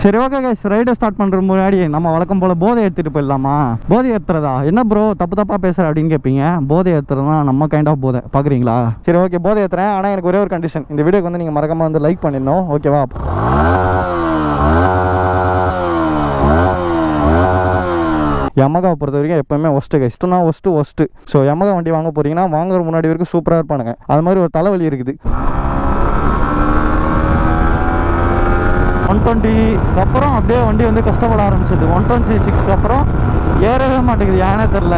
சரி okay guys, ரைடை start பண்ணுற முன்னாடி நம்ம வழக்கம் போல் போதை ஏற்றிட்டு போயிடலாமா? போதை ஏற்றுறதா என்ன ப்ரோ தப்பு தப்பாக பேசுகிற அப்படின்னு கேட்பீங்க. போதை ஏற்றுறதுனா நம்ம கைண்ட் ஆஃப் போதை பார்க்குறீங்களா? சரி ஓகே, போதை ஏற்றுறேன். ஆனால் எனக்கு ஒரே ஒரு கண்டிஷன், இந்த வீடியோக்கு வந்து நீங்கள் மறக்காமல் வந்து லைக் பண்ணிடணும், ஓகேவா? யமகாவை பொறுத்த வரைக்கும் எப்பவுமே ஒஸ்ட்டு கைஸ்ட்டுனா ஒஸ்ட்டு. ஸோ யமகா வண்டி வாங்க போகிறீங்கன்னா வாங்குற முன்னாடி வரைக்கும் சூப்பராக இருப்பானுங்க. அது மாதிரி ஒரு தலைவலி இருக்குது. 120 அப்புறம் அப்படியே வண்டி வந்து கஷ்டப்பட ஆரம்பிச்சது. 126 அப்புறம் ஏறவே மாட்டேங்குது, ஏனே தெரில.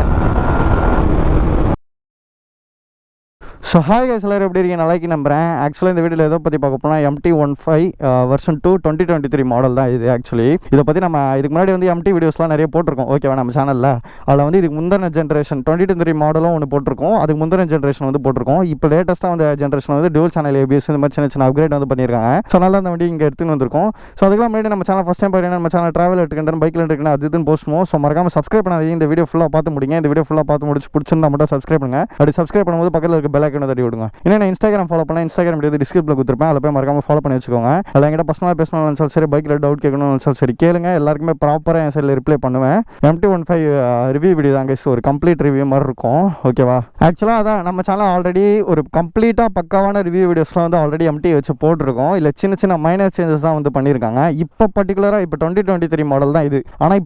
ஸோ ஹாய் கைஸ், எல்லாரும் எப்படி இருக்கீங்க? நல்லா நம்புறேன். ஆக்சுவலாக இந்த வீடியோவில் எதை பற்றி பார்க்க போனால் MT-15 வெர்ஷன் 2 2023 மாடல் தான் இது. ஆக்சுவலி இதை பற்றி நம்ம இதுக்கு முன்னாடி வந்து MT வீடியோஸ்லாம் நிறைய போட்டிருக்கோம், ஓகேவா? நம்ம சேனலில் அதில் வந்து இதுக்கு முந்தின ஜென்ரேஷன் 2023 மாடலும் ஒன்று போட்டிருக்கோம், அதுக்கு முந்தின ஜென்ரேஷன் வந்து போட்டிருக்கோம். இப்போ லேட்டஸ்ட்டாக வந்து ஜென்ரேஷன் வந்து டியூல் சேனல் ABS இந்த மாதிரி சின்ன அப்கிரேட் வந்து பண்ணியிருக்காங்க. ஸோ அதனால அந்த வண்டி இங்கே எடுத்துன்னு வந்திருக்கோம். ஸோ அதுக்கெல்லாம் முன்னாடி நம்ம சேனல் ஃபஸ்ட் டைம் பார்த்தீங்கன்னா நம்ம சேனல் ட்ராவல் எடுத்துக்கிட்டேன், பைக்கில் எடுத்துக்கிட்டேன், அது இதுன்னு போஸ்ட்மோ. ஸோ மறக்காம சப்ஸ்கிரைப் பண்ணாதீங்க. இந்த வீடியோ ஃபுல்லாக பார்த்து முடிங்க. இந்த வீடியோ ஃபுல்லாக பார்த்து முடிச்சு பிடிச்சிருந்தா மட்டும் சப்ஸ்கிரைப் பண்ணுங்க. அப்படி சப்ஸ்கிரைப் பண்ணும்போது பக்கத்தில் இருக்க பெல் ஐக்கானை தட்டி விடுங்க. நான் Instagram ஃபாலோ பண்ணேன், Instagram வீடியோ டிஸ்கிரிப்ஷனில் கொடுத்துருப்பேன், அதில் போய் மறக்காம ஃபாலோ பண்ணி வச்சுக்கோங்க. அதில் என்கிட்ட பர்சனலாக பேசணும்னு சரி, பைக்கில் டவுட் கேட்கணும்னு சரி கேளுங்க, எல்லாருக்குமே ப்ராப்பராக என் சைடில் ரிப்ளை பண்ணுவேன். MT-15 ரிவ்யூ வீடியோ தாங்க, ஒரு கம்ப்ளீட் ரிவ்யூ மாதிரி இருக்கும், ஓகேவா? ஆக்சுவலாக அதான் நம்ம சேனல் ஆல்ரெடி ஒரு கம்ப்ளீட்டாக பக்காவான ரிவ்யூ வீடியோஸ்லாம் வந்து ஆல்ரெடி MT வச்சு போட்டிருக்கோம். இல்லை சின்ன மைனர் சேஞ்சஸ் தான் வந்து பண்ணியிருக்காங்க. இப்போ பர்டிகுலராக இப்போ 2023 மாடல் தான் இது. ஆனால்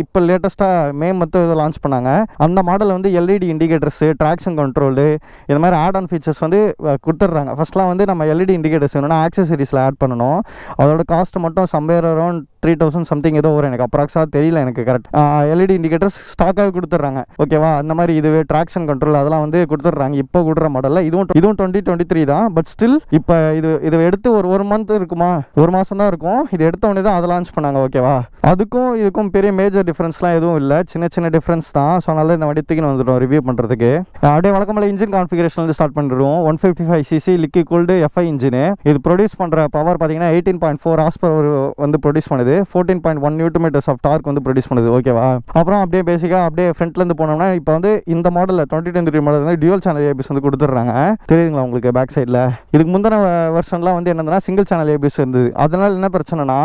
இப்போ லேட்டஸ்ட்டாக மே மொத்தம் இதை லான்ச் பண்ணாங்க. அந்த மாடல் வந்து LED இண்டிகேட்டர்ஸு, ட்ராக்ஷன் கண்ட்ரோலு, இது மாதிரி ஆட் ஆன் ஃபீச்சர்ஸ் வந்து கொடுத்துட்றாங்க. ஃபர்ஸ்ட்லாம் வந்து நம்ம LED இண்டிகேட்டர்ஸ் வேணும்னா ஆக்சசரிஸில் ஆட் பண்ணணும். அதோட காஸ்ட் மட்டும் சம்வேர் அரௌண்ட் 3000 சம்திங் ஏதோ வரும், எனக்கு அப்ராக்ஸாக தெரியல எனக்கு கரெக்ட். LED இண்டிகேட்டர்ஸ் ஸ்டாக்காக கொடுத்துட்றாங்க, ஓகேவா? அந்த மாதிரி இதுவே ட்ராக்ஷன் கண்ட்ரோல் அதெல்லாம் வந்து கொடுத்துட்றாங்க இப்போ கொடுக்குற மாடலில். இதுவும் 2023 தான். பட் ஸ்டில் இப்போ இது எடுத்து ஒரு மந்த் இருக்குமா, ஒரு மாதம் தான் இருக்கும். இது எடுத்த உடனே தான் அதை லான்ச் பண்ணாங்க, ஓகேவா? அதுக்கும் இதுக்கும் பெரிய மேஜர் டிஃப்ரென்ஸ்லாம் எதுவும் இல்லை, சின்ன டிஃப்ரென்ஸ் தான். ஸோ அதனால இந்த வண்டி தூக்கின்னு வந்துடும் ரிவ்யூ பண்ணுறதுக்கு. அப்படியே வழக்கமாக இன்ஜின் கான்ஃபிகரேஷன் வந்து ஸ்டார்ட் பண்ணிடுவோம். 155cc liquid cooled FI engine. இது ப்ரொடியூஸ் பண்ணுற பவர் பார்த்தீங்கன்னா 18.4 ஹார்ஸ் பவர் வந்து ப்ரொடியூஸ் பண்ணுது. 14.1 Nm ஆஃப் டார்க் வந்து ப்ரொடியூஸ் பண்ணுது, ஓகேவா? அப்புறம் அப்படியே பேசிக்காக அப்படியே ஃப்ரண்ட்லேருந்து போனோம்னா இப்போ வந்து இந்த மாடலில் 2023 மாடல் வந்து டியூல் சேனல் ABS வந்து கொடுத்துட்றாங்க, தெரியுதுங்களா உங்களுக்கு? பேக் சைடில் இதுக்கு முந்தின வெர்ஷன்லாம் வந்து என்னன்னா சிங்கிள் சேனல் ABS இருந்தது. அதனால என்ன பிரச்சனைனா,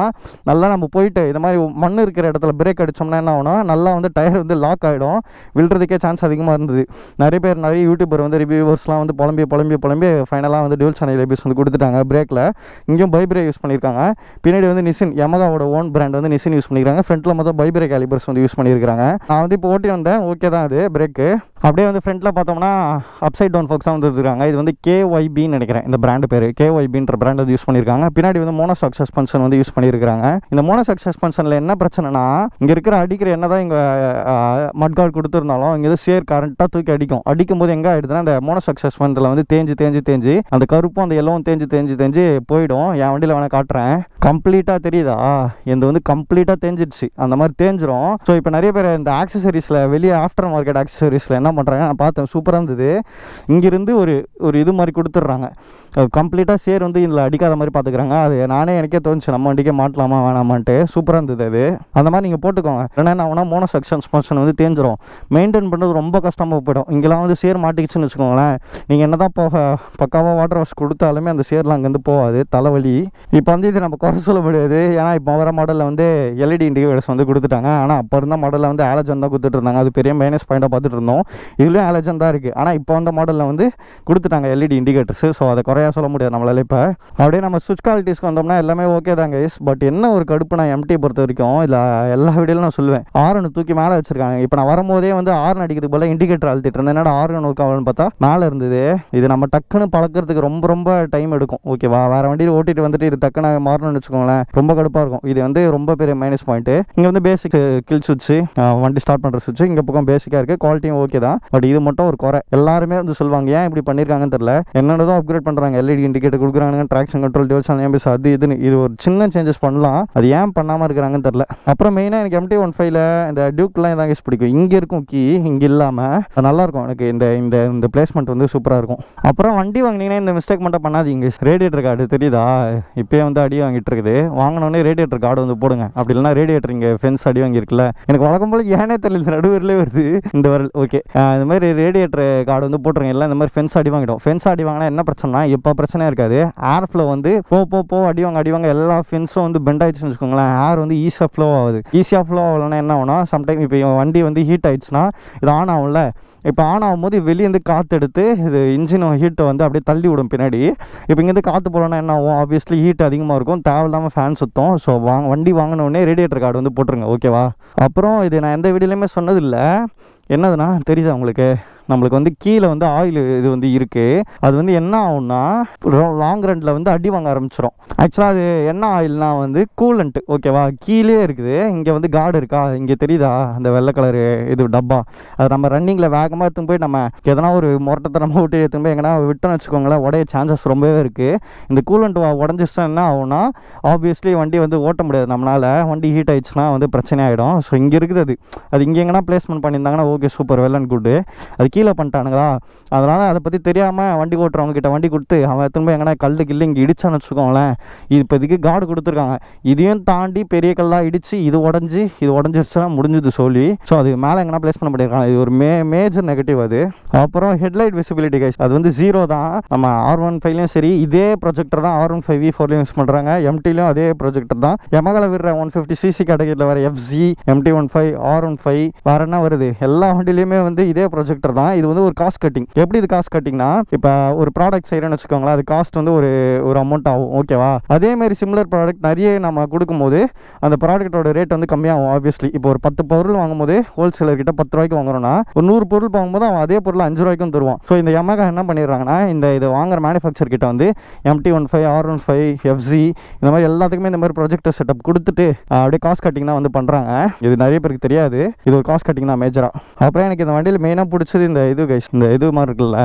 நல்லா நம்ம போயிட்டு இந்த மாதிரி மண் இருக்கிற இடத்துல பிரேக் அடித்தோம்னா என்ன ஆகணும், நல்லா வந்து டயர் வந்து லாக் ஆகிடும், விழுறதுக்கே சான்ஸ் அதிகமாக இருந்தது. நிறைய யூடியூபர் வந்து ரிவ்யூவர்ஸ்லாம் வந்து புலம்பி ஃபைனலாக வந்து டியூல் சேனல் ABS வந்து கொடுத்துட்டாங்க பிரேக்கில். இங்கேயும் பைப்ரேக் யூஸ் பண்ணியிருக்காங்க. பின்னாடி வந்து நிசின், யமகாவோட ஓன் பிராண்ட் வந்து நிசின் யூஸ் பண்ணியிருக்காங்க. ஃப்ரண்ட்டில் மொத்தம் பைப்ரேக் கேலிபர்ஸ் வந்து யூஸ் பண்ணியிருக்காங்க. நான் வந்து இப்போ ஓட்டி வந்தேன், ஓகே தான் அது பிரேக்கு. அப்படியே வந்து ஃப்ரண்ட்டில் பார்த்தோம்னா அப்சைட் டவுன் ஃபோக்ஸாக வந்து இருக்காங்க. இது வந்து KYBன்னு நினைக்கிறேன், இந்த பிராண்டு பேர் KYBன்ற பிராண்ட் வந்து யூஸ் பண்ணியிருக்காங்க. பின்னாடி வந்து மோனோஷாக் சஸ்பென்ஷன் வந்து யூஸ் பண்ணியிருக்காங்க. இந்த மோனோஷாக் சஸ்பென்ஷனில் என்ன பிரச்சனைனா, இங்கே இருக்கிற அடிக்கிற என்ன தான் இங்கே மட்கார்டு கொடுத்துருந்தாலும் இங்கே வந்து சேர் கரெக்டாக தூக்கி அடிக்கும் போது எங்கே ஆகிடுதுன்னா, அந்த மோனோஷாக் சஸ்பென்ஷனில் வந்து தேஞ்சு அந்த கருப்பும் அந்த எல்லோவும் தேஞ்சு போயிடும். என் வண்டியில் வேணால் காட்டுறேன், கம்ப்ளீட்டாக தெரியுதா? இது வந்து கம்ப்ளீட்டாக தேஞ்சிடுச்சு, அந்த மாதிரி தேஞ்சிரும். ஸோ இப்போ நிறைய பேர் இந்த ஆக்சசரிஸில் வெளியே ஆஃப்டர் மார்க்கெட் ஆக்சசரிஸில் என்ன பண்ணுறாங்க, நான் பார்த்தேன், சூப்பராக இருந்தது. இங்கிருந்து ஒரு இது மாதிரி கொடுத்துட்றாங்க, கம்ப்ளீட்டாக சேர் வந்து இதில் அடிக்காத மாதிரி பார்த்துக்கிறாங்க. அது எனக்கே தோணுச்சு நம்ம வண்டிக்கே மாட்டலாமா வேணாமான்ட்டு. சூப்பராக இருந்தது அது. அந்த மாதிரி நீங்கள் போட்டுக்கோங்க. ஏன்னா என்ன மோனோஷாக் சஸ்பென்ஷன் வந்து தேஞ்சிரும், மெயின்டைன் பண்ணுறது ரொம்ப கஷ்டமாக போயிடும். இங்கெல்லாம் வந்து சேர் மாட்டிக்கிச்சுன்னு வச்சுக்கோங்களேன், நீங்கள் என்ன தான் பக்காவாக வாட்டர் வாஷ் கொடுத்தாலுமே அந்த சேர்லாம் அங்கேருந்து போகாது, தலைவலி. இப்போ வந்து இது நம்ம குறை சொல்ல முடியாது, ஏன்னா இப்போ வர மாடலில் வந்து LED இண்டிகேட்டர்ஸ் வந்து கொடுத்துட்டாங்க. ஆனால் அப்போ இருந்த மாடலில் வந்து ஆலஜன் தான் கொடுத்துட்டு இருந்தாங்க, அது பெரிய மைனஸ் பாயிண்டாக பார்த்துட்டு இருந்தோம். இதுலேயும் ஆலஜன் தான் இருக்குது. ஆனால் இப்போ வந்த மாடலில் வந்து கொடுத்துட்டாங்க LED இண்டிகேட்டர்ஸ். ஸோ அதை குறையாக சொல்ல முடியாது நம்மளால. இப்போ அப்படியே நம்ம சுவிட்ச் குவாலிட்டிஸ்க்கு வந்தோம்னா எல்லாமே ஓகே தாங்க. பட் என்ன ஒரு கடுப்பு நான் MT பொறுத்த வரைக்கும், இல்லை எல்லா வீடியோலும் நான் சொல்லுவேன், ஆர்ன் தூக்கி மேலே வச்சிருக்காங்க. இப்போ நான் வரும்போதே வந்து ஆர்ன் அடிக்கிறதுக்கு போல இண்டிகேட்டர் அழுத்திட்டு இருந்தேன். என்னடா ஆர்ன் ஒர்க் பார்த்தா மேலே இருந்தது. இது நம்ம டக்குன்னு பழக்கிறதுக்கு ரொம்ப டைம் எடுக்கும், ஓகேவா? வேற வண்டியில் ஓட்டிட்டு வந்துட்டு இது டக்குன்னு மாறணும்னு வச்சுக்கோங்களேன், ரொம்ப கடுப்பாக இருக்கும். இது வந்து ரொம்ப பெரிய மைனஸ் பாயிண்ட். இங்கே வந்து பேசிக் கில் சுவிட்ச், வண்டி ஸ்டார்ட் பண்ணுற சுவிட்ச் இங்கே பக்கம் பேசிக்காக இருக்குது, குவாலிட்டியும் ஓகே தான். பட் இது மட்டும் ஒரு குறை. எல்லாருமே வந்து சொல்லுவாங்க ஏன் இப்படி பண்ணியிருக்காங்கன்னு தெரியல. என்னென்னதான் அப்கிரேட் பண்ணுறாங்க, LED இண்டிகேட்டர் கொடுக்குறாங்க, traction control, dual channel ABS, அது இதுன்னு. இது ஒரு சின்ன சேஞ்சஸ் பண்ணலாம், அது ஏன் பண்ணாமல் இருக்கிறாங்கன்னு தெரியல. அப்புறம் மெயினாக எனக்கு MT-15 இந்த டியூக்லாம் இதான் பிடிக்கும். இங்கே இருக்கும் கீ, இங்கே இல்லாமல் அது நல்லாயிருக்கும் எனக்கு. இந்த பிளேஸ்மெண்ட் வந்து சூப்பராக சூப்பராக இருக்கும். அப்புறம் வண்டி வாங்கினீங்கன்னா இந்த மிஸ்டேக் மட்டும் பண்ணாதீங்க. ரேடியேட்டர் கார்டு தெரியுதா, இப்போயே வந்து அடி வாங்கிட்டு இருக்குது. வாங்கினோடனே ரேடியேட்டர் கார்டு வந்து போடுங்க. அப்படி இல்லைனா ரேடியேட்டர் இங்கே ஃபென்ஸ் அடி வாங்கியிருக்குல்ல, எனக்கு வழக்கம் போல் ஏனே தெரியல நடுவரிலே வருது இந்த வரல். ஓகே, இந்த மாதிரி ரேடியேட்டர் கார்டு வந்து போட்டுருங்க. இல்லை இந்த மாதிரி ஃபென்ஸ் அடி வாங்கிடும். ஃபென்ஸ் அடி வாங்கினா என்ன பிரச்சனைனா இப்போ பிரச்சனையாக இருக்காது. ஏர் ஃப்ளோ வந்து போ அடி வாங்க எல்லா ஃபென்ஸும் வந்து பெண்ட் ஆயிடுச்சுன்னு வச்சுக்கோங்களேன். ஏர் வந்து ஈஸியாக ஃப்ளோ ஆகுது. ஈஸியாக ஃப்ளோ ஆகலைன்னா என்ன ஆகுனா, சம்டைம் இப்போ வண்டி வந்து ஹீட் ஆயிடுச்சுன்னா இது ஆன் ஆகும்ல. இப்போ ஆன் ஆகும்போது வெளியேருந்து காற்று எடுத்து இது இன்ஜின் ஹீட்டை வந்து அப்படியே தள்ளி விடும் பின்னாடி. இப்போ இங்கேருந்து காற்று போகலன்னா என்ன ஆகும், ஆப்வியஸ்லி ஹீட் அதிகமாக இருக்கும், தேவையில்லாமல் ஃபேன் சுற்றும். ஸோ வண்டி வாங்கினோடனே ரேடியேட்டர் கார்டு வந்து போட்டுருங்க, ஓகேவா? அப்புறம் இது நான் எந்த வீடியோலையுமே சொன்னதில்லை. என்னதுன்னா தெரியுதா உங்களுக்கு, நம்மளுக்கு வந்து கீழே வந்து ஆயில் இது வந்து இருக்குது. அது வந்து என்ன ஆகும்னா லாங் ரன்னில் வந்து அடி வாங்க ஆரம்பிச்சிடும். ஆக்சுவலாக அது என்ன ஆயில்னா வந்து கூலண்ட்டு, ஓகேவா? கீழே இருக்குது. இங்கே வந்து கார்டு இருக்கா, இங்கே தெரியுதா அந்த வெள்ளை கலரு இது டப்பா. அது நம்ம ரன்னிங்கில் வேகமாக எடுத்துன்னு போய் நம்ம எதனா ஒரு முரட்டத்தனமாக விட்டு எடுத்துன்னு போய் எங்கன்னா விட்டோன்னு வச்சுக்கோங்களேன், உடைய சான்சஸ் ரொம்பவே இருக்குது. இந்த கூலண்ட் உடஞ்சிச்சுன்னா என்ன ஆகும்னா ஆப்வியஸ்லி வண்டி வந்து ஓட்ட முடியாது நம்மளால். வண்டி ஹீட் ஆயிடுச்சுன்னா வந்து பிரச்சனை ஆகிடும். ஸோ இங்கே இருக்குது அது இங்கே எங்கன்னா பிளேஸ்மெண்ட் பண்ணியிருந்தாங்கன்னா okay, super, well and good. அது கீழே பண்ணிட்டானுங்களா, அதனால் அதை பற்றி தெரியாமல் வண்டி ஓட்டுறவங்க கிட்ட வண்டி கொடுத்து அவன் திரும்ப எங்கன்னா கல்லு கில்லு இங்கே இடிச்சான்னு வச்சுக்கோங்களேன். இது இப்போதைக்கு கார்டு கொடுத்துருக்காங்க. இதையும் தாண்டி பெரிய கல்லாக இடித்து இது உடஞ்சிருச்சுன்னா முடிஞ்சுது சொல்லி. ஸோ அது மேலே எங்கன்னா பிளேஸ் பண்ண பண்ணியிருக்காங்க. இது ஒரு மேஜர் நெகட்டிவ் அது. அப்புறம் ஹெட்லைட் விசிபிலிட்டி கைஸ், அது வந்து 0 தான். நம்ம R15லையும் சரி இதே ப்ரொஜெக்டர் தான் R15V4லையும் யூஸ் பண்ணுறாங்க. MTலையும் அதே ப்ரொஜெக்டர் தான். எமகால விடுற 150cc கேட்டகரியில் வர FZ, MT15, R15 வேறு என்ன வருது, எல்லா வண்டிலையுமே வந்து இதே ப்ரொஜெக்டர் தான். இது வந்து ஒரு காஸ்ட் கட்டிங். எப்படி இது காஸ்ட் கட்டிங்னா, இப்போ ஒரு ப்ராடக்ட் செய்கிறேன்னு வச்சுக்கோங்களேன், அது காஸ்ட் வந்து ஒரு அமௌண்ட் ஆகும், ஓகேவா? அதேமாதிரி சிமிலர் ப்ராடக்ட் நிறைய நம்ம கொடுக்கும்போது அந்த ப்ராடக்ட்டோட ரேட் வந்து கம்மியாகும் ஆப்வியஸ்லி. இப்போ ஒரு 10 பொருள் வாங்கும்போது ஹோல்சேலர் கிட்ட 10 ரூபாய்க்கு வாங்குறோம்னா ஒரு 100 பொருள் வாங்கும்போது அவன் அதே பொருள் 5 ரூபாய்க்கும் தருவான். ஸோ இந்த Yamaha என்ன பண்ணிடுறாங்கன்னா, இது வாங்குற மேனுஃபேக்சர் கிட்ட வந்து MT15, R15, FZ இந்த மாதிரி எல்லாத்துக்குமே இந்த மாதிரி ப்ரொஜெக்டர் செட்டப் கொடுத்துட்டு அப்படியே காஸ்ட் கட்டிங் தான் வந்து பண்ணுறாங்க. இது நிறைய பேருக்கு தெரியாது. இது ஒரு காஸ்ட் கட்டிங் தான் மேஜராக. அப்புறம் எனக்கு இந்த வண்டியில் மெயினாக பிடிச்சது இந்த இது மாதிரி இருக்குல்ல,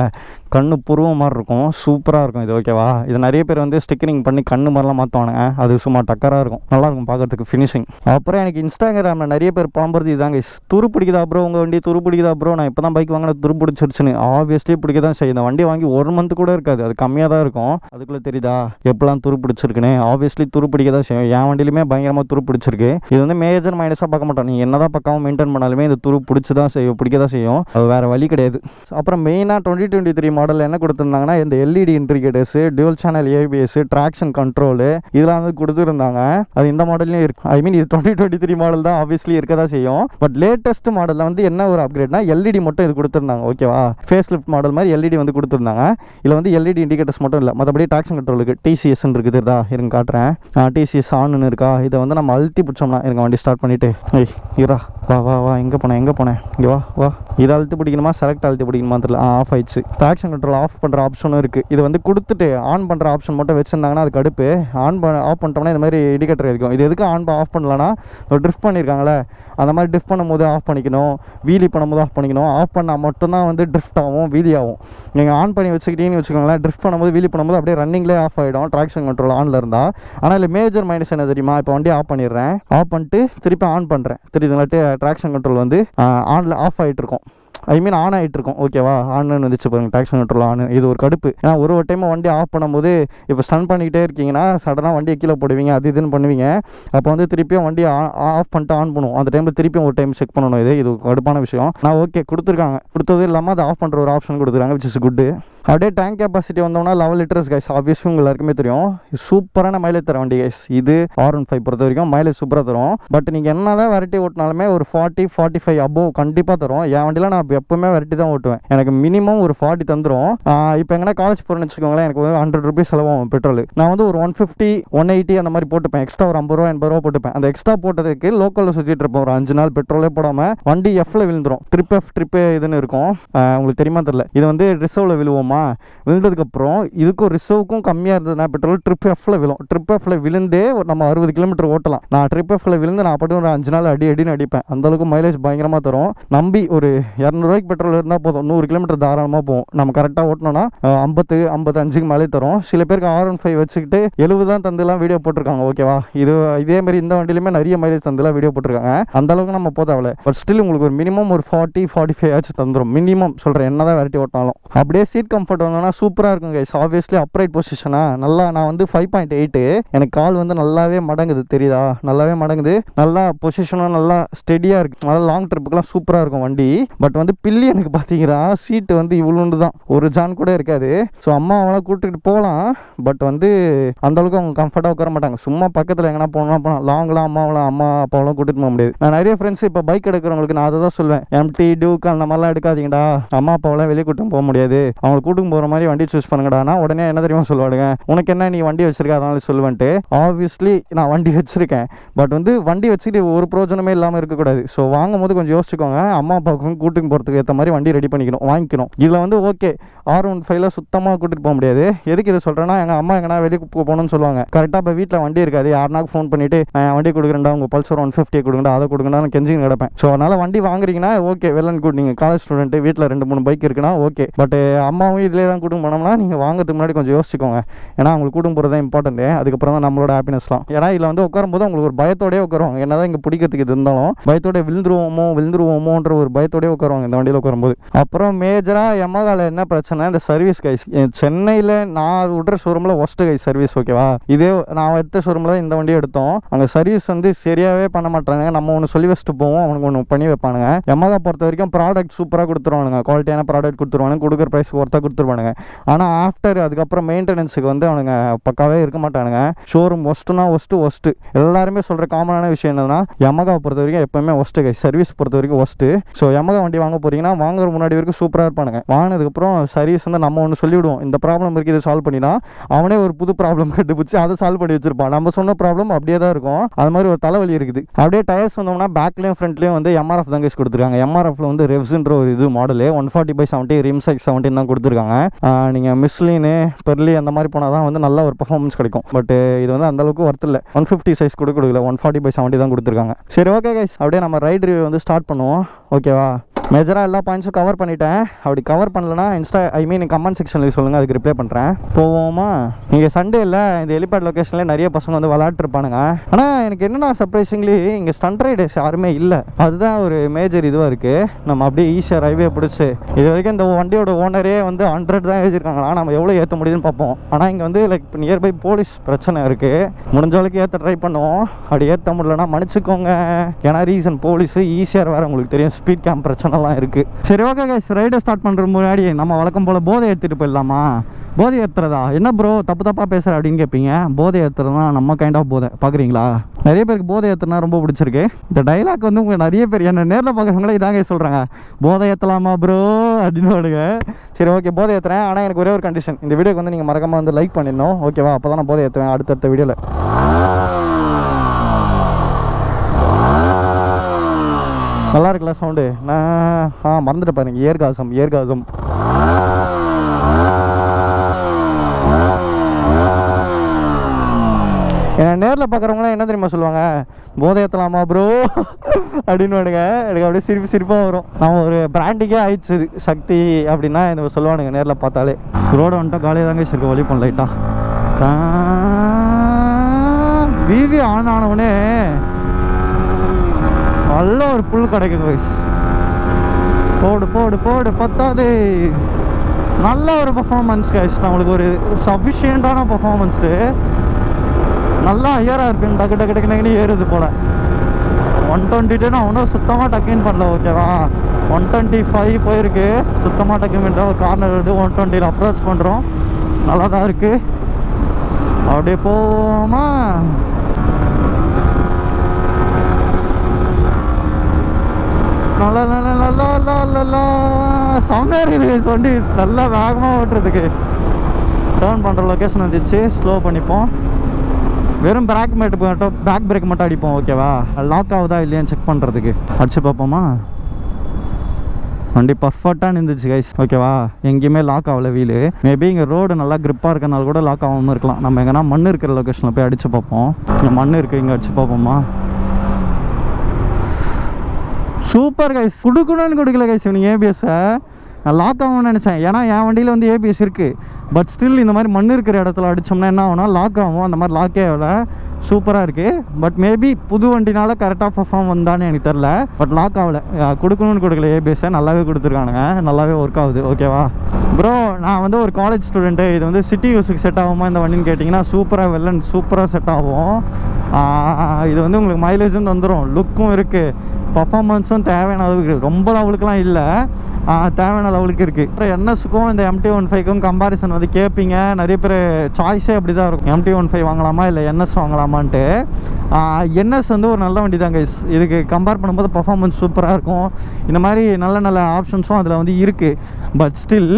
கண்ணு புருவம் மாதிரி இருக்கும், சூப்பராக இருக்கும் இது, ஓகேவா? இது நிறைய பேர் வந்து ஸ்டிக்கரிங் பண்ணி கண்ணு மாதிரிலாம் மாற்றுவானுங்க. அது சும்மா டக்கராக இருக்கும், நல்லாயிருக்கும் பார்க்கறதுக்கு ஃபினிஷிங். அப்புறம் எனக்கு இன்ஸ்டாகிராமில் நிறைய பேர் புலம்புறது இதாங்க, துரு பிடிக்குதா ப்ரோ, உங்கள் வண்டி துரு பிடிக்குதா ப்ரோ, நான் இப்போ தான் பைக் வாங்கின துரு பிடிச்சிருச்சுன்னு. ஆப்வியஸ்லி பிடிக்க தான் செய்யும். இந்த வண்டி வாங்கி 1 மந்த் கூட இருக்காது, அது கம்மியாக தான் இருக்கும். அதுக்குள்ளே தெரியுதா எப்பெல்லாம் துரு பிடிச்சிருக்குன்னு. ஆப்வியஸ்லி துரு பிடிக்க தான் செய்யும். என் வண்டியிலுமே பயங்கரமாக துரு பிடிச்சிருக்கு. இது வந்து மேஜர் மைனஸாக பார்க்க மாட்டோம். நீ என்னதான் பக்காவும் மெயின்டைன் பண்ணாலுமே இந்த துரு பிடிக்க தான் செய்யும். அது வேறு வழி கிடையாது. அப்புறம் மெயினாக 2023 மாடலில் என்ன கொடுத்துருந்தாங்கன்னா, இந்த LED indicators, dual channel ABS, traction control இதெல்லாம் வந்து கொடுத்துருந்தாங்க. அது இந்த மாடல்லையும் இருக்கு. ஐ மீன் இது 2023 மாடல் தான், ஆப்வியஸ்லி இருக்க தான் செய்யும். பட் லேட்டஸ்ட் மாடலில் வந்து என்ன ஒரு அப்கிரேட்னா LED மட்டும் இது கொடுத்துருந்தாங்க, ஓகேவா? ஃபேஸ் லிஃப்ட் மாடல் மாதிரி LED வந்து கொடுத்துருந்தாங்க. இதில் வந்து LED இண்டிகேட்டர்ஸ் மட்டும் இல்லை, மற்றபடி ட்ராக்ஷன் கண்ட்ரோலுக்கு TCSன்னு இருக்குதுதா, இருங்க காட்டுறேன். TCS ஆன்னு இருக்கா, இதை வந்து நம்ம அழுத்தி பிடிச்சோம்னா இருங்க வண்டி ஸ்டார்ட் பண்ணிவிட்டு இரா வா எங்கே போனேன் இங்கே வா இதை அழுத்தி பிடிக்கணுமா செலக்ட் அழுத்தி பிடிக்கணுமா தெரியல. ஆஃப் ஆயிடுச்சு. ட்ராக்ஷன் கண்ட்ரோல் ஆஃப் பண்ணுற ஆப்ஷனும் இருக்குது. இது வந்து கொடுத்துட்டு ஆன் பண்ணுற ஆப்ஷன் மட்டும் வச்சுருந்தாங்கன்னா அது கடுப்பு. ஆஃப் பண்ணிட்டோம்னா இந்த மாதிரி இண்டிகேட்டர் இருக்கும். இது எதுக்கு ஆஃப் பண்ணலன்னா, ஒரு ட்ரிஃப்ட் பண்ணியிருக்காங்களே அந்த மாதிரி ட்ரிஃப்ட் பண்ணும்போது ஆஃப் பண்ணிக்கணும், வீலி பண்ணும்போது ஆஃப் பண்ணிக்கணும். ஆஃப் பண்ணால் மட்டும்தான் வந்து ட்ரிஃப்ட் ஆகும், வீலி ஆகும். நீங்கள் ஆன் பண்ணி வச்சுக்கிட்டீங்கன்னு வச்சுக்கோங்களேன், ட்ரிஃப்ட் பண்ணும்போது வீலி பண்ணும்போது அப்படியே ரன்னிங்லேயே ஆஃப் ஆகிடும் ட்ராக்ஷன் கண்ட்ரோல் ஆனில் இருந்தால். ஆனால் இல்லை மேஜர் மைனஸ் என்ன தெரியுமா, இப்போ வண்டி ஆஃப் பண்ணிடுறேன், ஆஃப் பண்ணிட்டு திருப்பி ஆன் பண்ணுறேன், தெரியுதுங்களாட்டு ட்ராக்ஷன் கண்ட்ரோல் வந்து ஆனில் ஆஃப் ஆகிட்டு இருக்கும், ஐ மீன் ஆன் ஆகிட்டு இருக்கும், ஓகேவா? ஆன்னு வந்துச்சு பாருங்கள், ட்ராக்ஷன் கண்ட்ரோல் ஆன். இது ஒரு கடுப்பு. ஏன்னா ஒரு டைம் வண்டி ஆஃப் பண்ணும்போது இப்போ ஸ்டன் பண்ணிக்கிட்டே இருக்கீங்கன்னா சடனாக வண்டியை கீழே போடுவீங்க, அது இதுன்னு பண்ணுவீங்க. அப்போ வந்து திருப்பியும் வண்டியை ஆஃப் பண்ணிட்டு ஆன் பண்ணுவோம். அந்த டைமில் திருப்பியும் ஒரு டைம் செக் பண்ணணும். இது கடுப்பான விஷயம். நான் ஓகே கொடுத்துருக்காங்க, கொடுத்தது இல்லாமல் அதை ஆஃப் பண்ணுற ஒரு ஆப்ஷன் கொடுத்துருக்காங்க, விச் இஸ் குட்டு. அப்படியே டேங்க் கெப்பாசிட்டி வந்தோம்னா 11 லிட்டர்ஸ் கைஸ். ஆப்வியஸ்லி உங்களுக்கு எல்லாருக்குமே தெரியும், சூப்பரான மைலேஜ் தர வண்டி கைஸ். இது R15 பொறுத்த வரைக்கும் மைலேஜ் சூப்பராக தரும். பட் நீங்கள் என்ன தான் வெரைட்டி ஓட்டினாலுமே ஒரு 40-45 அபோவ் கண்டிப்பாக தரும். என் வண்டியில் நான் எப்பவுமே வெரைட்டி தான் ஓட்டுவேன். எனக்கு மினிமம் ஒரு 40 தந்துடும். இப்போ எங்கன்னா காலேஜ் போகிறேன்னு வச்சுக்கோங்களேன், எனக்கு 100 rupees செலவாகும் பெட்ரோல். நான் வந்து ஒரு 150, 180 அந்த மாதிரி போட்டுப்பேன். எக்ஸ்ட்ரா ஒரு 50 ரூபா 80 ரூபா போட்டுப்பேன். அந்த எக்ஸ்ட்ரா போட்டதுக்கு லோக்கலில் சுற்றிட்டு இருப்போம் ஒரு 5 நாள், பெட்ரோலே போடாமல் வண்டி எஃப்ல விழுந்துடும். ட்ரிப் இதுன்னு இருக்கும், உங்களுக்கு தெரியுமா தெரியல. இது வந்து ரிசர்வில் விழுவோமா, விழுந்ததுக்கப்புறம் இதுக்கும் ரிசர்வுக்கும் கம்மியாக இருந்ததுன்னா பெட்ரோல் ட்ரிப் எஃப்ல விழும். ட்ரிப் எஃப்ல விழுந்தே நம்ம 60 கிலோமீட்டர் ஓட்டலாம். நான் ட்ரிப் எஃப்ல விழுந்து நான் அப்படி ஒரு 5 நாள் அடின்னு அடிப்பேன். அந்தளவுக்கு மைலேஜ் பயங்கரமாக தரும். நம்பி ஒரு 200 பெட்ரோல் இருந்தால் போதும், 100 கிலோமீட்டர் தாராளமாக போகும். நம்ம கரெக்டாக ஓட்டணும்னா 55 மேலே தரும். சில பேருக்கு R15 வச்சுக்கிட்டு 70 தான் தந்துலாம் வீடியோ போட்டிருக்காங்க. ஓகேவா, இதே மாதிரி இந்த வண்டியிலுமே நிறைய மைலேஜ் தந்துலாம் வீடியோ போட்டிருக்காங்க. அந்த அளவுக்கு நம்ம போதாவில், பட் ஸ்டில் உங்களுக்கு ஒரு மினிமம் ஒரு 40-45 ஆச்சு தந்துடும் மினிமம் சொல்கிறேன், என்ன தான் வெரைட்டி ஓட்டினாலும். அப்படியே சீட் கம்ஃபர்ட் வந்தோம்னா சூப்பராக இருக்கும் கைஸ். ஆப்வியஸ்லி அப்ரைட் பொசிஷனா நல்லா, நான் வந்து 5.8, எனக்கு கால் வந்து நல்லாவே மடங்குது, தெரியுதா, நல்லாவே மடங்குது. நல்லா பொசிஷனும் நல்லா ஸ்டெடியாக இருக்குது. நல்லா லாங் ட்ரிப்புக்கெலாம் சூப்பராக இருக்கும் வண்டி. பட் வந்து பில்லியனுக்கு பார்த்தீங்கன்னா சீட்டு வந்து இவ்வளோண்டு தான், ஒரு ஜான் கூட இருக்காது. ஸோ அம்மா அவங்களாம் கூப்பிட்டுட்டு போகலாம், பட் வந்து அந்தளவுக்கு அவங்க கம்ஃபர்ட்டாக உட்கார மாட்டாங்க. சும்மா பக்கத்தில் எங்கன்னா போகலாம் லாங்லாம் அம்மா அப்பாவெல்லாம் கூட்டிட்டு போக முடியாது. நான் நிறைய ஃப்ரெண்ட்ஸ் இப்போ பைக் எடுக்கிறவங்களுக்கு நான் அதை தான் சொல்வேன், MT டியூக் அந்த மாதிரிலாம் எடுக்காதீங்கடா, அம்மா அப்பாவெல்லாம் வெளியே கூட்டும் போக முடியாது, அவங்க கூட்டும் போகிற மாதிரி வண்டி சூஸ் பண்ணுங்கடானா உடனே என்ன தெரியுமா சொல்லுவாடுங்க, உனக்கு என்ன நீ வண்டி வச்சிருக்க அதனால சொல்லுவேன்ட்டு. ஆப்வியஸ்லி நான் வண்டி வச்சிருக்கேன், பட் வந்து வண்டி வச்சுட்டு ஒரு பிரோஜனமே இல்லாமல் இருக்கக்கூடாது. ஸோ வாங்கும் போது கொஞ்சம் யோசிச்சுக்கோங்க, அம்மா அப்பாவுக்கும் கூட்டிட்டு போகிறதுக்கு ஏற்ற மாதிரி வண்டி ரெடி பண்ணிக்கணும், வாங்கிக்கணும். இதில் வந்து ஓகே R15 சுத்தமாக கூட்டிட்டு போக முடியாது. எதுக்கு இதை சொல்கிறேன்னா, எங்கள் அம்மா எங்கன்னா வெளியே போகணும்னு சொல்லுவாங்க. கரெக்டாக இப்போ வீட்டில் வண்டி இருக்காது, யாருனாக்கு ஃபோன் பண்ணிட்டு நான் வண்டி கொடுக்குறேன்டா, உங்கள் பல்சர் 150 கொடுங்கடா, அதை கொடுங்கடா கெஞ்சிங்க கிடப்பேன். ஸோ அதனால் வண்டி வாங்குறீங்கன்னா ஓகே, வெல் அண்ட் குட். நீங்கள் காலேஜ் ஸ்டூடெண்ட்டு, வீட்டில் 2-3 பைக் இருக்குன்னா ஓகே, பட் அம்மாவும் இதிலே தான் கூட்டும் போனோம்னா நீங்கள் வாங்குறதுக்கு முன்னாடி கொஞ்சம் யோசிச்சுக்கோங்க. ஏன்னா அவங்களுக்கு கூட்டும் போகிறது தான் இம்பார்ட்டன்ட்டு, அதுக்கப்புறம் தான் நம்மளோட ஹாப்பினஸ்லாம். ஏன்னா இதில் வந்து உட்காரும்போது உங்களுக்கு ஒரு பயத்தோடய உட்காருவாங்க, என்ன தான் இங்கே பிடிக்கிறதுக்கு இது இருந்தாலும் பயத்தோட விழுந்துருவோமோன்ற ஒரு பயத்தோடய உட்காருவாங்க இந்த வண்டியில் உட்காரும்போது. அப்புறம் மேஜராக Yamahaல என்ன பிரச்சனை, இந்த சர்வீஸ் கைஸ். சென்னையில் நான் விடுற ஷோரூமில் ஒஸ்ட்டு கைஸ் சர்வீஸ். ஓகேவா, இதே நான் எடுத்த ஷோரூமில் தான் இந்த வண்டியை எடுத்தோம். அங்கே சர்வீஸ் வந்து சரியாகவே பண்ண மாட்டாங்க. நம்ம ஒன்று சொல்லி வச்சுட்டு போவோம், அவனுக்கு ஒன்று பண்ணி வைப்பானுங்க. Yamaha பொறுத்த வரைக்கும் ப்ராடக்ட் சூப்பராக கொடுத்துருவானுங்க, குவாலிட்டியான ப்ராடக்ட் கொடுத்துருவானுங்க, கொடுக்குற ப்ரைஸ்க்கு ஒருத்தா கொடுத்துருவானுங்க. ஆனால் ஆஃப்டர் அதுக்கப்புறம் மெயின்டெனன்ஸுக்கு வந்து அவனுங்க பக்காவே இருக்க மாட்டானுங்க. ஷோரூம் ஒஸ்ட்டுனா ஒஸ்ட்டு. எல்லாருமே சொல்கிற காமனான விஷயம் என்னன்னா, Yamaha பொறுத்த வரைக்கும் எப்பவுமே ஒஸ்ட்டு கைஸ், சர்வீஸ் பொறுத்த வரைக்கும் ஒஸ்ட்டு. ஸோ Yamaha வண்டி வாங்க போறீங்கன்னா வாங்குற முன்னாடி வரைக்கும் சூப்பராக இருப்பானுங்க. வாங்கினதுக்கப்புறம் சர்வீஸ் வந்து நம்ம ஒன்று சொல்லிவிடுவோம், இந்த ப்ராப்ளம் இருக்குது இதை சால்வ் பண்ணினா அவனே ஒரு புது ப்ராப்ளம் கண்டுபிடிச்சி அதை சால்வ் பண்ணி வச்சிருப்பான். நம்ம சொன்ன ப்ராப்ளம் அப்படியே தான் இருக்கும். அது மாதிரி ஒரு தலைவலி இருக்குது. அப்படியே டயர்ஸ் வந்தோம்னா பேக்லேயும் ஃப்ரண்ட்லேயும் வந்து MRF தான் கைஸ் கொடுத்துருக்காங்க. MRFல வந்து ரெவ்ஸ்ன்ற ஒரு இது மாடலு 140/70 ரிம்ஸ் X70 தான் கொடுத்துருக்காங்க. நீங்கள் மிஸ்லின்னு பெர்லி அந்த மாதிரி போனால் தான் வந்து நல்ல ஒரு பர்ஃபார்மன்ஸ் கிடைக்கும். பட் இது வந்து அந்தளவுக்கு ஒர்த் இல்லை. 150 சைஸ் கொடுக்கல, 140/70 தான் கொடுத்துருக்காங்க. சரி ஓகே கைஸ், அப்படியே நம்ம ரைட் ரிவ்யூ வந்து ஸ்டார்ட் பண்ணுவோம். ஓகேவா, மேஜராக எல்லா பாயிண்ட்ஸும் கவர் பண்ணிட்டேன். அப்படி கவர் பண்ணலன்னா கமெண்ட் செக்ஷனில் சொல்லுங்கள், அதுக்கு ரிப்ளை பண்ணுறேன். போவோமா, இங்கே சண்டே இல்லை, இந்த ஹெலிபேட் லொக்கேஷனில் நிறைய பசங்க வந்து விளாட்ருப்பானுங்க. ஆனால் எனக்கு என்னென்னா சர்ப்ரைசிங்லி இங்கே ஸ்டண்ட் ரைடர்ஸ் யாருமே இல்லை. அதுதான் ஒரு மேஜர் இதுவாக இருக்குது. நம்ம அப்படியே ஈஸியாக ரயில்வே பிடிச்சி இது வரைக்கும் இந்த வண்டியோட ஓனரே வந்து 100 தான் ஏற்றிருக்காங்களா, நம்ம எவ்வளோ ஏற்ற முடியுதுன்னு பார்ப்போம். ஆனால் இங்கே வந்து லைக் நியர்பை போலீஸ் பிரச்சனை இருக்குது. முடிஞ்ச அளவுக்கு ஏற்ற ட்ரை பண்ணுவோம். அப்படி ஏற்ற முடியலன்னா மன்னிச்சுக்கோங்க. ஏன்னா ரீசன் போலீஸு ஈஸியாக வேறு, உங்களுக்கு தெரியும் ஸ்பீட் கேம்ப் பிரச்சனை இருக்கு. சரி ஓகே கைஸ், ரைடை ஸ்டார்ட் பண்ற முன்னாடி நம்ம வழக்கம் போல போதை ஏற்றிட்டு போயிடலாமா? போதை ஏற்றுறதா என்ன ப்ரோ தப்பாக பேசுகிற அப்படின்னு கேட்பீங்க. போதை ஏற்றுறதுனா நம்ம கைண்ட் ஆஃப் போதை பார்க்குறீங்களா? நிறைய பேருக்கு போதை ஏற்றுனா ரொம்ப பிடிச்சிருக்கு. இந்த டைலாக் வந்து உங்கள் நிறைய பேர் என்ன நேரில் பார்க்குறவங்களே இதாங்க சொல்கிறாங்க, போதை ஏற்றலாமா ப்ரோ அப்படின்னு வாடுங்க. சரி ஓகே, போதை ஏற்றுறேன். ஆனால் எனக்கு ஒரே ஒரு கண்டிஷன், இந்த வீடியோக்கு வந்து நீங்கள் மறக்காமல் வந்து லைக் பண்ணிடணும். ஓகேவா, அப்போ தான் நான் போதை ஏற்றுவேன் அடுத்தடுத்த வீடியோவில். நல்லா இருக்குல்ல சவுண்டு? நான் மறந்துட்டு பாருங்க, ஏர்காசம். என் நேரில் பார்க்குறவங்களாம் என்ன தெரியுமா சொல்லுவாங்க, போதை ஏற்றலாமா ப்ரோ அப்படின்னு வாடுங்க. எனக்கு அப்படியே சிரிப்பாக வரும். நான் ஒரு பிராண்டிங்கே ஆயிடுச்சு சக்தி அப்படின்னா இந்த சொல்லுவானுங்க நேரில் பார்த்தாலே. ரோடு வந்துட்டா காலையாக தாங்க இருக்கு, வழி பண்ண லைட்டா விவி ஆன் ஆனவுடனே நல்ல ஒரு புல் கிடைக்கும் கைஸ். போடு பத்தாது. நல்ல ஒரு பர்ஃபார்மன்ஸ் கைஸ், நம்மளுக்கு ஒரு சஃபிஷியண்டான பர்ஃபார்மன்ஸு. நல்லா ஹையராக இருக்குன்னு டக்கு ஏறுது போல். 122 அவனும் சுத்தமாக டக்கின் பண்ணல. ஓகேவா, 125 போயிருக்கு. சுத்தமாக டக்கின் பண்ணுறோம். ஒரு கார்னர் வருது, 120 அப்ரோச் பண்ணுறோம். நல்லா தான் இருக்குது. அப்படியே போவோமா? நல்லா செம்மையாக இருக்குது வண்டி. நல்லா வேகமாக ஓட்டுறதுக்கு. டேர்ன் பண்ணுற லொக்கேஷன் வந்துச்சு, ஸ்லோ பண்ணிப்போம். வெறும் பேக் பிரேக் மட்டும் அடிப்போம். ஓகேவா, லாக் ஆகுதா இல்லையான்னு செக் பண்ணுறதுக்கு அடிச்சு பார்ப்போமா? வண்டி பர்ஃபெக்டாக நின்றுச்சு கைஸ். ஓகேவா, எங்கேயுமே லாக் ஆகலை வீலு. மேபி இங்கே ரோடு நல்லா க்ரிப்பாக இருக்கனால கூட லாக் ஆகாமல் இருக்கலாம். நம்ம எங்கன்னா மண் இருக்கிற லொக்கேஷனில் போய் அடித்து பார்ப்போம். இங்கே மண் இருக்குது, இங்கே அடிச்சு பார்ப்போமா? Super guys. கொடுக்கணும்னு கொடுக்கல கைஸ் இவனுங்க ஏபிஎஸ்ஸை. நான் லாக் ஆகும்னு நினச்சேன். ஏன்னா என் வண்டியில் வந்து ஏபிஎஸ் இருக்குது. பட் ஸ்டில் இந்த மாதிரி மண் இருக்கிற இடத்துல அடித்தோம்னா என்ன ஆகும்னா லாக் ஆகும். அந்த மாதிரி லாக்கே ஆகலை. சூப்பராக இருக்குது. பட் மேபி புது வண்டினால கரெக்டாக பர்ஃபார்ம் வந்தான்னு எனக்கு தெரில. பட் லாக் ஆகலை. கொடுக்கணும்னு கொடுக்கல ஏபிஎஸ்ஸை. நல்லாவே கொடுத்துருக்கானுங்க. நல்லாவே ஒர்க் ஆகுது. ஓகேவா ப்ரோ? நான் வந்து ஒரு காலேஜ் ஸ்டூடெண்ட்டு. இது வந்து சிட்டி யூஸுக்கு செட் ஆகுமா இந்த வண்டின்னு கேட்டிங்கன்னா சூப்பராக வெள்ளன் சூப்பராக செட் ஆகும். இது வந்து உங்களுக்கு மைலேஜும் வந்துடும், லுக்கும் இருக்குது, பர்ஃபார்மன்ஸும் தேவையான அளவுக்கு இருக்குது. ரொம்ப லெவலுக்குலாம் இல்லை, தேவையான லெவலுக்கு இருக்குது. அப்புறம் என்எஸ்க்கும் இந்த MT-15க்கும் கம்பாரிசன் வந்து கேட்பீங்க. நிறைய பேர் சாய்ஸே அப்படி தான் இருக்கும், MT-15 வாங்கலாமா இல்லை என்எஸ் வாங்கலாமான்ட்டு. என்எஸ் வந்து ஒரு நல்ல வண்டி தான் கைஸ். இதுக்கு கம்பேர் பண்ணும்போது பர்ஃபார்மன்ஸ் சூப்பராக இருக்கும். இந்த மாதிரி நல்ல நல்ல ஆப்ஷன்ஸும் அதில் வந்து இருக்குது. பட் ஸ்டில்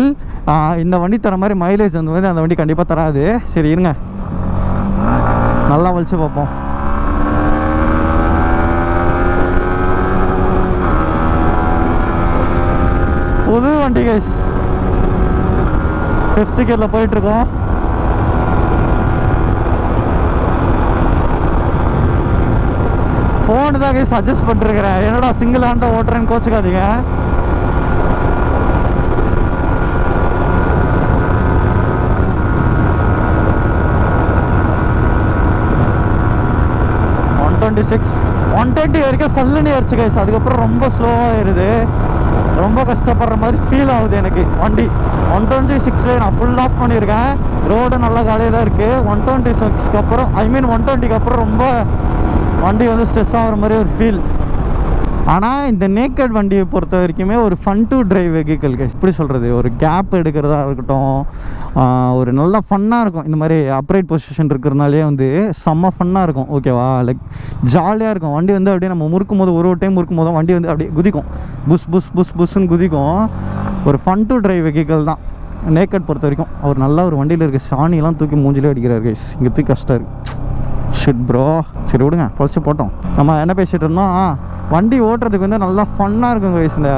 இந்த வண்டி தர மாதிரி மைலேஜ் வந்து அந்த வண்டி கண்டிப்பாக தராது. சரி இருங்க, நல்லா வலிச்சு பார்ப்போம். புது வண்டி கைஸ், 5th கியரில் போயிட்டுருக்கோம். ஃபோனு தான் கைஸ் அட்ஜஸ்ட் பண்ணிருக்கிறேன். என்னடா சிங்கிள் ஹேண்டாக ஓட்டுறேன்னு கோச்சுக்காதீங்க. $126 120 வரைக்கும் சல்லுன்னு ஏறிச்சு கைஸ். அதுக்கப்புறம் ரொம்ப ஸ்லோவாக ஏறுது. ரொம்ப கஷ்டப்படுற மாதிரி ஃபீல் ஆகுது எனக்கு. வண்டி 126ல நான் ஃபுல் ஆஃப் பண்ணியிருக்கேன். ரோடு நல்லா காலியாக தான் இருக்குது. 126க்கு அப்புறம் 120க்கு அப்புறம் ரொம்ப வண்டி வந்து ஸ்ட்ரெஸ் ஆகிற மாதிரி ஒரு ஃபீல். ஆனால் இந்த நேக்கட் வண்டியை பொறுத்த வரைக்குமே ஒரு fun to drive vehicle guys. எப்படி சொல்கிறது, ஒரு கேப் எடுக்கிறதா இருக்கட்டும், ஒரு நல்ல ஃபன்னாக இருக்கும். இந்த மாதிரி அப்ரைட் பொசிஷன் இருக்கிறதுனாலே வந்து செம்ம ஃபன்னாக இருக்கும். ஓகேவா, லைக் ஜாலியாக இருக்கும். வண்டி வந்து அப்படியே நம்ம முறுக்கும் போது ஒரு டைம் முறுக்கும் போதும் வண்டி வந்து அப்படியே குதிக்கும், புஷ் புஷ் புஷ் புஷ்ன்னு குதிக்கும். ஒரு ஃபன் டு டிரைவ் வெஹிக்கிள் தான் நேக்கட் பொறுத்த வரைக்கும். அவர் நல்லா ஒரு வண்டியில் இருக்க சாணியெல்லாம் தூக்கி மூஞ்சிலே அடிக்கிறார் கைஸ். இங்கே தூக்கி கஷ்டம் இருக்குது. ஷிட் ப்ரோ, சரி விடுங்க, பொழைச்சி போட்டோம். நம்ம என்ன பேசிகிட்டு இருந்தோம், வண்டி ஓட்டுறதுக்கு வந்து நல்லா ஃபன்னாக இருக்கும் கைஸ். இந்த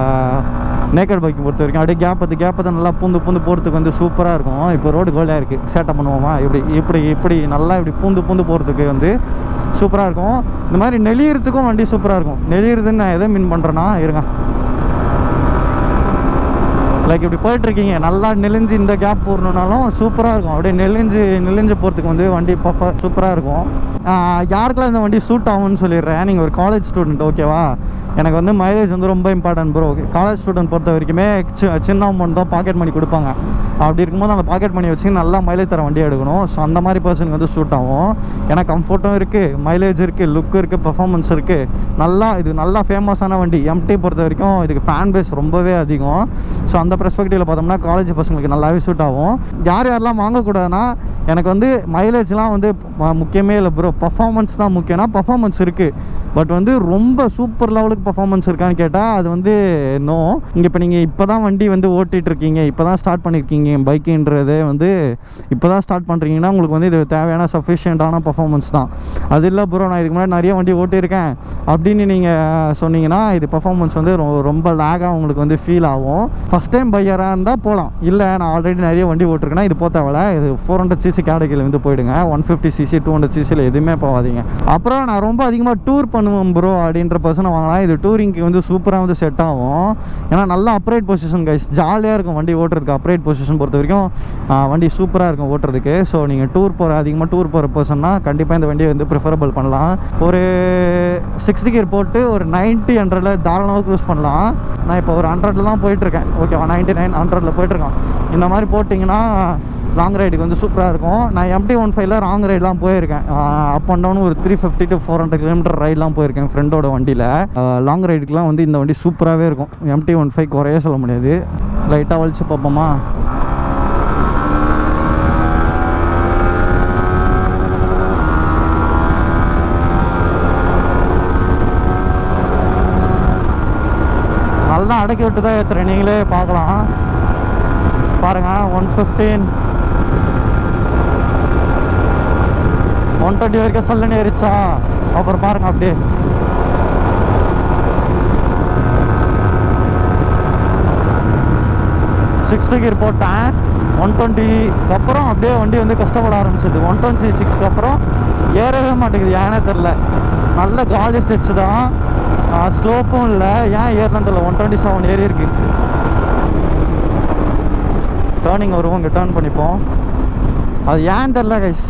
நேக்கட் பைக் பொறுத்த வரைக்கும் அப்படியே கேப்பத்தை நல்லா பூந்து போகிறதுக்கு வந்து சூப்பராக இருக்கும். இப்போ ரோடு கோலியாக இருக்குது, சேட்டை பண்ணுவோமா, இப்படி நல்லா இப்படி பூந்து போகிறதுக்கு வந்து சூப்பராக இருக்கும். இந்த மாதிரி நெளியறதுக்கும் வண்டி சூப்பராக இருக்கும். நெளியறதுன்னு நான் எதை மீன் பண்ணுறேன்னா, இருங்க, லைக் இப்படி போயிட்டுருக்கீங்க, நல்லா நெளிஞ்சு இந்த கேப் போடணுன்னாலும் சூப்பராக இருக்கும். அப்படியே நெளிஞ்சு போகிறதுக்கு வந்து வண்டி சூப்பராக இருக்கும். யாருக்கெல்லாம் இந்த வண்டி சூட் ஆகும்னு சொல்லிடுறேன். நீங்கள் ஒரு காலேஜ் ஸ்டூடெண்ட், ஓகேவா? எனக்கு வந்து மைலேஜ் வந்து ரொம்ப இம்பார்ட்டன்ட் ப்ரோ. காலேஜ் ஸ்டூடெண்ட் பொறுத்த வரைக்குமே சின்ன அமௌண்ட் தான் பாக்கெட் மணி கொடுப்பாங்க. அப்படி இருக்கும்போது அந்த பாக்கெட் மணி வச்சு நல்லா மைலேஜ் தர வண்டி எடுக்கணும். ஸோ அந்த மாதிரி பர்சனுக்கு வந்து சூட் ஆகும். ஏன்னா கம்ஃபர்ட்டும் இருக்குது, மைலேஜ் இருக்குது, லுக்கு இருக்குது, பர்ஃபார்மன்ஸ் இருக்குது. இது நல்லா ஃபேமஸான வண்டி. MT பொறுத்த வரைக்கும் இதுக்கு ஃபேன் பேஸ் ரொம்பவே அதிகம். ஸோ அந்த பெர்ஸ்பெக்டிவில் பார்த்தோம்னா காலேஜ் பசங்களுக்கு நல்லாவே சூட் ஆகும். யாரெல்லாம் வாங்கக்கூடாதுன்னா, எனக்கு வந்து மைலேஜ்லாம் வந்து முக்கியமே இல்லை ப்ரோ, பர்ஃபார்மன்ஸ் தான் முக்கியம்னா பர்ஃபார்மன்ஸ் இருக்குது. பட் வந்து ரொம்ப சூப்பர் லெவலுக்கு பர்ஃபார்மன்ஸ் இருக்கான்னு கேட்டால் அது வந்து நோ. இப்போ நீங்கள் இப்போ தான் வண்டி வந்து ஓட்டிகிட்டு இருக்கீங்க, இப்போ தான் ஸ்டார்ட் பண்ணியிருக்கீங்க பைக்குன்றதே வந்து இப்போ தான் ஸ்டார்ட் பண்ணுறீங்கன்னா உங்களுக்கு வந்து இது தேவையான சஃபிஷியண்ட்டான பர்ஃபார்மன்ஸ் தான். அது இல்லை ப்ரோ, நான் இதுக்கு முன்னாடி நிறைய வண்டி ஓட்டியிருக்கேன் அப்படின்னு நீங்கள் சொன்னீங்கன்னா இது பர்ஃபார்மன்ஸ் வந்து ரொம்ப லேகாக உங்களுக்கு வந்து ஃபீல் ஆகும். ஃபஸ்ட் டைம் பையராக இருந்தால் போகலாம். இல்லை நான் ஆல்ரெடி நிறைய வண்டி ஓட்டிருக்கேன்னா இது போத்தவலை, இது 400cc கேட்டகரியில் வந்து போயிடுங்க. 150cc 200cc எதுவுமே போகாதீங்க. அப்புறம் நான் ரொம்ப அதிகமாக டூர் பண்ணுவேன் ப்ரோ அப்படின்ற பர்சனை வாங்கலாம். இது டூரிங்க்கு வந்து சூப்பராக வந்து செட் ஆகும். ஏன்னா நல்லா அப்ரைட் பொசிஷன் கைஸ், ஜாலியாக இருக்கும் வண்டி ஓட்டுறதுக்கு. அப்ரைட் பொசிஷன் பொறுத்த வரைக்கும் வண்டி சூப்பராக இருக்கும் ஓட்டுறதுக்கு. ஸோ நீங்கள் அதிகமாக டூர் போகிற பர்சன்னா கண்டிப்பாக இந்த வண்டியை வந்து ப்ரிஃபரபிள் பண்ணலாம். ஒரு 6th கியர் போட்டு ஒரு 90-100 தாராளமாக க்ரூஸ் பண்ணலாம். நான் இப்போ ஒரு 100 தான் போயிட்டுருக்கேன். ஓகேவா, 99-100 போயிட்டுருக்கேன். இந்த மாதிரி போட்டிங்கன்னா லாங் ரைடுக்கு வந்து சூப்பராக இருக்கும். நான் MT-15ல லாங் ரைடெலாம் போயிருக்கேன். அப் அண்ட் டவுன் ஒரு 350 to 400 கிலோமீட்டர் ரைடெலாம் போயிருக்கேன் ஃப்ரெண்டோட வண்டியில். லாங் ரைடுக்குலாம் வந்து இந்த வண்டி சூப்பராகவே இருக்கும். MT-15 குறைய சொல்ல முடியாது. லைட்டாக வலிச்சு பார்ப்போமா. நல்லா அடக்கி விட்டு தான் ஏற்றுறேன், நீங்களே பார்க்கலாம். பாருங்கள், 115 120 வரைக்கும் சொல்லணும் ஏறிச்சா. அப்புறம் பாருங்க அப்படியே 6th கியர் போட்டேன். 120க்கு அப்புறம் அப்படியே வண்டி வந்து கஷ்டப்பட ஆரம்பிச்சது. 126க்கு அப்புறம் ஏறவே மாட்டேங்குது, ஏனே தெரில. நல்ல காலி ஸ்டெச் தான். ஸ்லோப்பும் இல்லை, ஏன் ஏறினு தெரியல. 127 ஏறி இருக்கு. டேர்னிங் வருவோம், இங்கே டேர்ன் பண்ணிப்போம். அது ஏன் தெரில கைஸ்.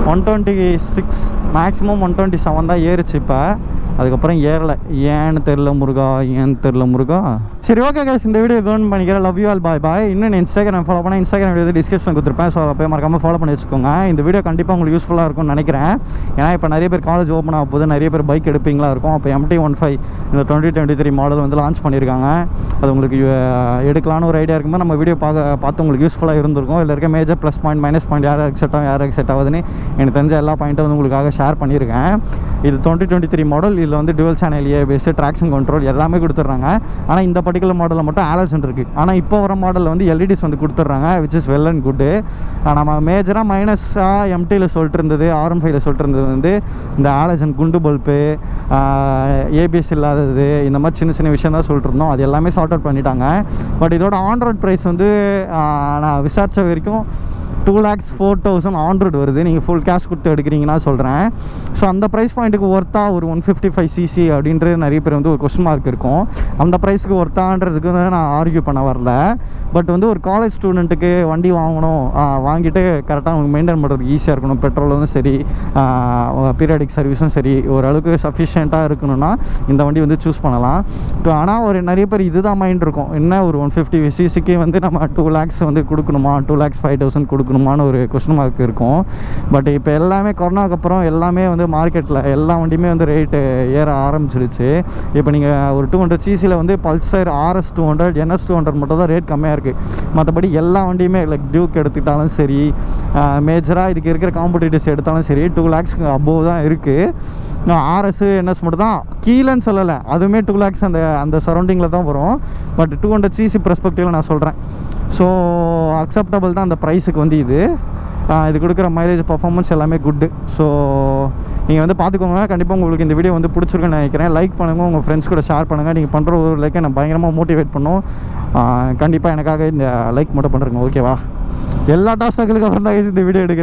126 மேக்ஸிமம் 127 தான் ஏறிச்சு இப்போ. அதுக்கப்புறம் ஏறலை, ஏன்னு தெரில முருகா, ஏன்னு தெரில முருகா. சரி ஓகே கைஸ், இந்த வீடியோ இதோன்னு பண்ணிக்கிறேன். லவ் யூ ஆல், பாய் பாய். இன்னும் இன்ஸ்டாகிராம் ஃபாலோ பண்ணால் இன்ஸ்டாகிராம் வீடியோ டிஸ்கிரிப்ஷன் கொடுத்துருப்பேன். ஸோ அதை போய் மறக்காமல் ஃபாலோ பண்ணி வச்சுக்கோங்க. இந்த வீடியோ கண்டிப்பாக உங்களுக்கு யூஸ்ஃபுல்லாக இருக்கும்னு நினைக்கிறேன். ஏன்னா இப்போ நிறைய பேர் காலேஜ் ஓப்பன் ஆக போது, நிறைய பேர் பைக் எடுப்பீங்களா இருக்கும். அப்போ MT-15 இந்த 2023 மாடல் வந்து லான்ச் பண்ணியிருக்காங்க. அது உங்களுக்கு எடுக்கலான்னு ஒரு ஐடியா இருக்கும்போது நம்ம வீடியோ பார்த்து உங்களுக்கு யூஸ்ஃபுல்லாக இருந்திருக்கும். இதில் இருக்க major plus point minus point யாருக்கு செட் ஆகும் யாருக்கு செட் ஆகுதுன்னு எனக்கு தெரிஞ்ச எல்லா பாயிண்ட்டும் வந்து உங்களுக்காக ஷேர் பண்ணியிருக்கேன். இது 2023 மாடல். இதில் வந்து twelve channel ABS, traction control எல்லாமே கொடுத்துட்றாங்க. ஆனால் இந்த பர்டிகுலர் மாடலில் மட்டும் ஆலோசன் இருக்குது. ஆனால் இப்போ வர மாடலில் வந்து LEDs வந்து கொடுத்துட்றாங்க, which is well and good. நம்ம மேஜராக மைனஸாக MT-யில் சொல்லிட்டு இருந்தது, RM5ல் சொல்லிட்டு இருந்தது வந்து இந்த ஆலோசன் குண்டு பல்பு, ABS இல்லாதது, இந்த மாதிரி சின்ன சின்ன விஷயம் தான் சொல்லிட்டு இருந்தோம். அது எல்லாமே சார்ட் அவுட் பண்ணிட்டாங்க. பட் இதோட ஆன் ரோட் ப்ரைஸ் வந்து நான் விசாரித்த வரைக்கும் 2,04,000 ஆன் ரோட் வருது. நீங்கள் ஃபுல் கேஷ் கொடுத்து எடுக்கிறீங்கன்னா சொல்கிறேன். ஸோ அந்த ப்ரைஸ் பாயிண்ட்டுக்கு ஒர்த்தா ஒரு 155cc அப்படின்றது நிறைய பேர் வந்து ஒரு கொஸ்டின் மார்க் இருக்கும். அந்த ப்ரைஸுக்கு ஒர்த்தான்றதுக்கு வந்து நான் ஆர்கியூ பண்ண வரல. பட் வந்து ஒரு காலேஜ் ஸ்டூடெண்ட்டுக்கு வண்டி வாங்கணும், வாங்கிட்டு கரெக்டாக அவங்க மெயின்டைன் பண்ணுறதுக்கு ஈஸியாக இருக்கணும், பெட்ரோலும் சரி பீரியாடிக் சர்வீஸும் சரி ஓரளவுக்கு சஃபிஷியண்ட்டாக இருக்கணும்னா இந்த வண்டி வந்து சூஸ் பண்ணலாம். ஆனால் ஒரு நிறைய பேர் இதுதான் மைண்ட் இருக்கும், என்ன ஒரு 150cc வந்து நம்ம 2 lakhs வந்து கொடுக்கணுமா, 2,05,000 கொடுக்கணுமான்னு ஒரு கொஸ்டின் மார்க் இருக்கும். பட் இப்போ எல்லாமே கொரோனாக்கு அப்புறம் எல்லாமே வந்து மார்க்கெட்டில் எல்லா வண்டியுமே வந்து ரேட்டு ஏற ஆரம்பிச்சிருச்சு. இப்போ நீங்கள் ஒரு 200cc வந்து பல்சர் RS 200 NS 200 மட்டும் தான் ரேட் கம்மியாக இருக்குது. மற்றபடி எல்லா வண்டியுமே லைக் டியூக் எடுத்துக்கிட்டாலும் சரி, மேஜராக இதுக்கு இருக்கிற காம்படிட்டிவ்ஸ் எடுத்தாலும் சரி 2 lakhs அபோவ் தான் இருக்குது. RS NS மட்டும் தான் கீழேன்னு சொல்லலை, அதுவுமே 2 lakhs அந்த சரௌண்டிங்கில் தான் வரும். பட் 200cc பெர்ஸ்பெக்டிவில் நான் சொல்கிறேன். ஸோ அக்செப்டபிள் தான் அந்த ப்ரைஸுக்கு வந்து இது கொடுக்குற மைலேஜ் பர்ஃபார்மன்ஸ் எல்லாமே குட்டு. ஸோ நீங்கள் வந்து பார்த்துக்கோங்க. கண்டிப்பாக உங்களுக்கு இந்த வீடியோ வந்து பிடிச்சிருக்குன்னு நினைக்கிறேன். லைக் பண்ணுங்கள், உங்கள் ஃப்ரெண்ட்ஸ் கூட ஷேர் பண்ணுங்கள். நீங்கள் பண்ணுற ஒரு லைக்கை நான் பயங்கரமாக மோட்டிவேட் பண்ணும். கண்டிப்பாக எனக்காக இந்த லைக் மட்டும் பண்ணுறேங்க, ஓகேவா? எல்லா டாஸ்களுக்கு அப்புறம் தான் இந்த வீடியோ எடுக்கிறேன்.